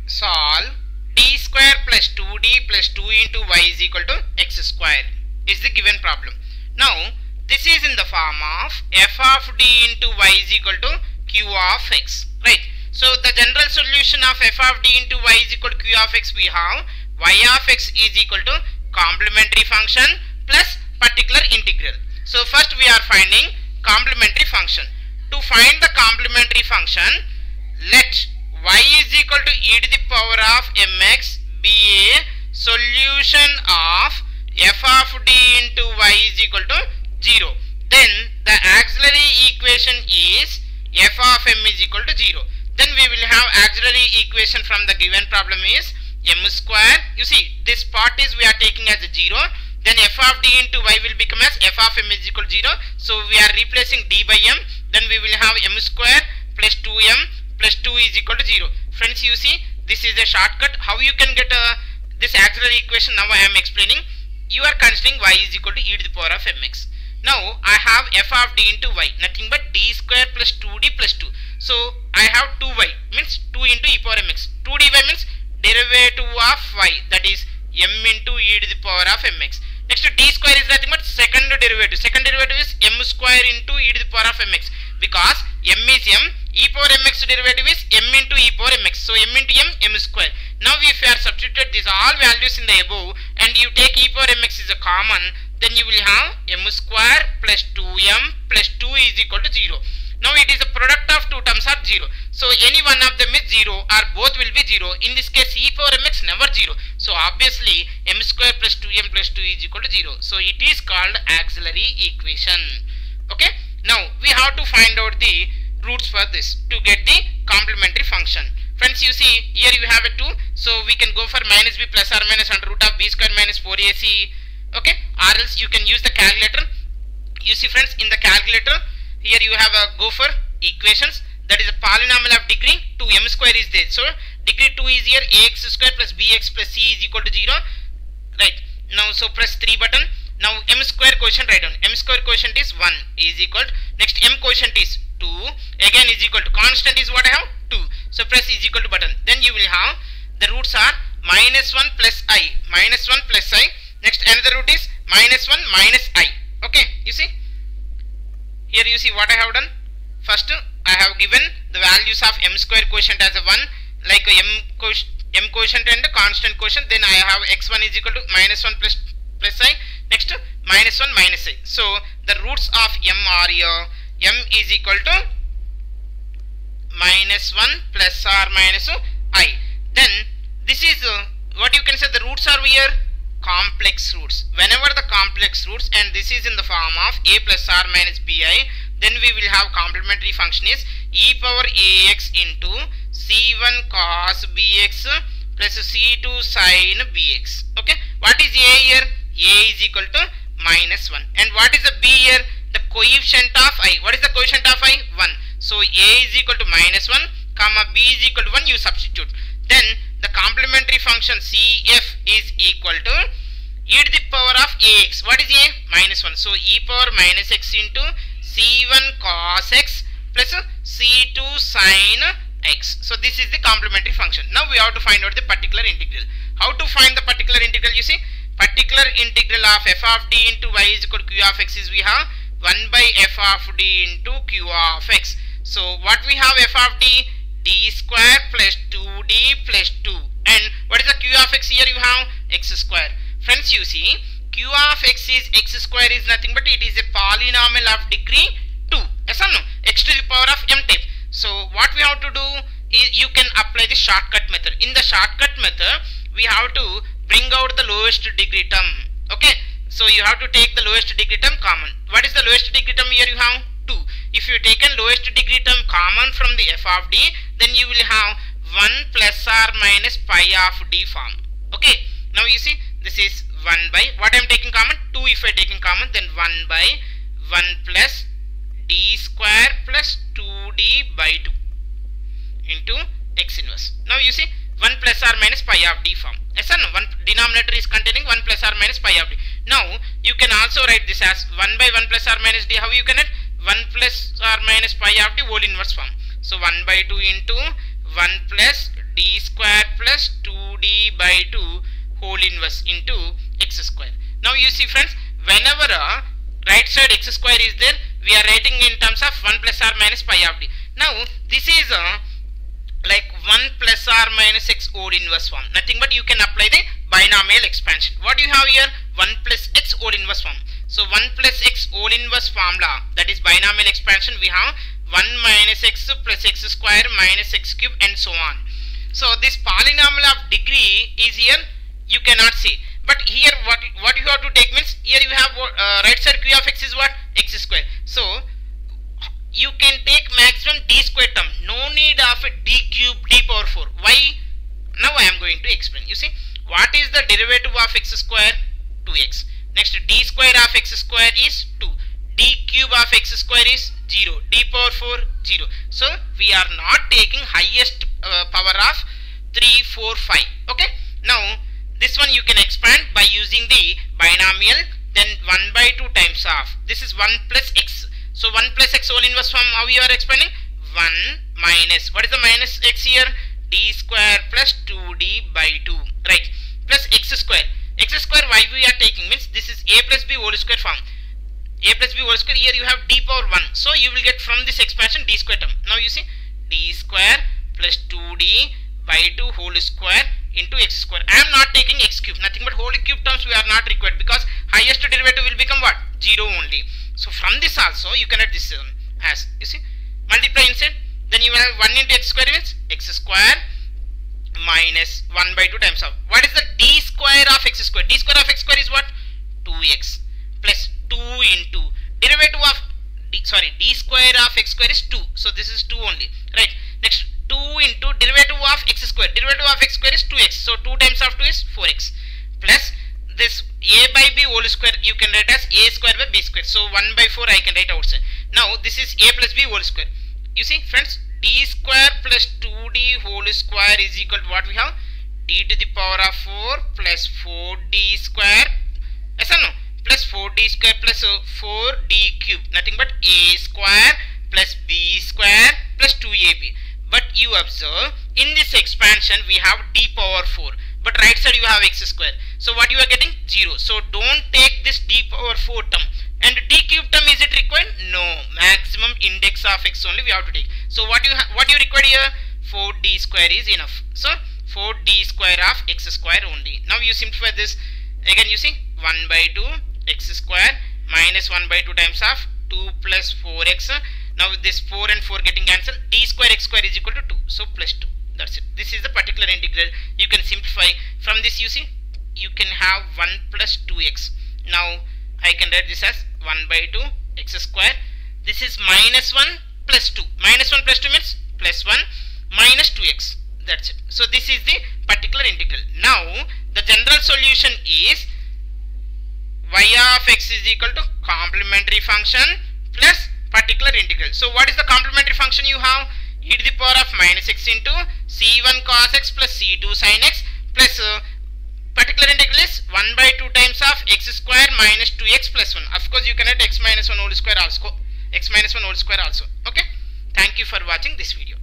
solve d square plus 2d plus 2 into y is equal to x square is the given problem. Now this is in the form of f of d into y is equal to q of x, right? So the general solution of f of d into y is equal to q of x, we have y of x is equal to complementary function plus particular integral. So first we are finding complementary function. To find the complementary function, let y is equal to e to the power of mx be a solution of f of d into y is equal to 0. Then the auxiliary equation is f of m is equal to 0. Then we will have auxiliary equation from the given problem is m square. You see, this part is we are taking as a 0. Then f of d into y will become as f of m is equal to 0. So we are replacing d by m. Then we will have m square plus 2m plus 2 is equal to 0. Friends, you see, this is a shortcut. How you can get this auxiliary equation? Now I am explaining. You are considering y is equal to e to the power of mx. Now I have f of d into y, nothing but d square plus 2d plus 2. So I have 2y means 2 into e power mx. 2dy means derivative of y, that is m into e to the power of mx. Next, d square is nothing but second derivative. Second derivative is m square into e to the power of mx, because m is m, e power mx derivative is m into e power mx. So m into m square. Now if you are substituted these all values in the above and you take e power mx is a common, then you will have m square plus 2m plus 2 is equal to 0. Now it is a product of two terms are 0. So any one of them is 0 or both will be 0. In this case e power mx never 0. So obviously m square plus 2m plus 2 is equal to 0. So it is called auxiliary equation. Okay. Now we have to find out the roots for this to get the complementary function. Friends, you see here you have a 2. So we can go for minus b plus or minus under root of b square minus 4ac. Okay. Or else you can use the calculator. You see friends, in the calculator here you have a go for equations, that is a polynomial of degree 2, m square is there. So degree 2 is here, ax square plus bx plus c is equal to 0. Right. Now so press 3 button. Now m square quotient write down. M square quotient is 1 is equal to, next m quotient is 2, again is equal to, constant is what I have 2. So press is equal to button. Then you will have the roots are minus 1 plus I, minus 1 plus I. Next another root is minus 1 minus I. Okay, you see here, you see what I have done. First I have given the values of m square quotient as a 1, like m quotient and constant quotient. Then I have x1 is equal to minus 1 plus I. Next minus 1 minus I. So the roots of m are here, m is equal to minus 1 plus or minus I. Then this is what you can say, the roots are here complex roots. Whenever the complex roots, and this is in the form of a plus r minus bi, then we will have complementary function is e power ax into c1 cos bx plus c2 sin bx. Okay, what is a here? A is equal to minus 1. And what is the b here? The coefficient of I. What is the coefficient of I? 1. So a is equal to minus 1 comma b is equal to 1, you substitute. Then the complementary function cf is equal to e to the power of ax. What is a? Minus 1. So e power minus x into c1 cos x plus c2 sin x. So this is the complementary function. Now we have to find out the particular integral. How to find the particular integral? You see, particular integral of f of d into y is equal to q of x is we have 1 by f of d into q of x. So what we have, f of d, d square plus 2d plus 2. And what is the q of x here? You have x square. Friends, you see q of x is x square is nothing but it is a polynomial of degree 2. Yes or no? X to the power of m type. So what we have to do is you can apply the shortcut method. In the shortcut method we have to bring out the lowest degree term. Okay. So you have to take the lowest degree term common. What is the lowest degree term here? You have 2. If you taken lowest degree term common from the f of d, then you will have 1 plus or minus pi of d form. Okay. Now you see this is 1 by, what I am taking common? 2 if I taking common, then 1 by 1 plus d square plus 2d by 2 into x inverse. Now you see 1 plus or minus pi of d form. Yes or no? One denominator is containing 1 plus or minus pi of d. Now you can also write this as 1 by 1 plus or minus d. How you can write? 1 plus or minus pi of d whole inverse form. So 1 by 2 into 1 plus d square plus 2d by 2 whole inverse into x square. Now you see friends, whenever right side x square is there, we are writing in terms of 1 plus or minus pi of d. Now this is like 1 plus or minus x whole inverse form. Nothing but you can apply the binomial expansion. What do you have here? 1 plus x whole inverse form. So 1 plus x whole inverse formula, that is binomial expansion, we have 1 minus x plus x square minus x cube and so on. So this polynomial of degree is here, you cannot see. But here what you have to take means, here you have right side q of x is what? X square. So you can take maximum d square term. No need of a d cube d power 4. Why? Now I am going to explain. You see, what is the derivative of x square? 2x. Next, d square of x square is 2. D cube of x square is 0. D power 4 0. So we are not taking highest power of 3, 4, 5. Okay. Now this one you can expand by using the binomial. Then 1 by 2 times of, this is 1 plus x. So 1 plus x whole inverse form, how you are expanding? 1 minus, what is the minus x here? D square plus 2d by 2, right? Plus x square. X square, why we are taking means, this is a plus b whole square form. A plus b whole square, here you have d power 1. So you will get from this expansion d square term. Now you see, d square plus 2d by 2 whole square into x square. I am not taking x cube, nothing but whole cube terms we are not required, because highest derivative will become what? 0 only. So from this also you can add this as, you see, multiply inside, then you will have 1 into x square means x square minus 1 by 2 times of, what is the d square of x square? D square of x square is what? 2x plus 2 into derivative of d square of x square is 2. So this is 2 only, right? Next, 2 into derivative of x square. Derivative of x square is 2x. So 2 times of 2 is 4x. Plus this a by b whole square you can write as a square by b square. So 1 by 4 I can write outside. Now this is a plus b whole square. You see friends, d square plus 2d whole square is equal to what we have? D to the power of 4 plus 4d square. Yes or no? Plus 4d square plus 4d cube. Nothing but a square plus b square plus 2ab. But you observe, in this expansion we have d power 4. But right side you have x square. So what you are getting? 0. So don't take this d power 4 term. And d cube term, is it required? No. Maximum index of x only we have to take. So what you require here? 4d square is enough. So 4d square of x square only. Now you simplify this. Again you see, 1 by 2 x square minus 1 by 2 times of 2 plus 4x. Now this 4 and 4 getting cancelled. D square x square is equal to 2. So plus 2. That's it. This is the particular integral. You can simplify. From this you see, you can have 1 plus 2x. Now I can write this as 1 by 2 x square. This is minus 1 plus 2. Minus 1 plus 2 means plus 1 minus 2x. That's it. So this is the particular integral. Now the general solution is y of x is equal to complementary function plus particular integral. So what is the complementary function you have? E to the power of minus x into c1 cos x plus c2 sin x plus particular integral is 1 by 2 times of x square minus 2x plus 1. Of course you can write x minus 1 whole square also. X minus 1 whole square also. Okay. Thank you for watching this video.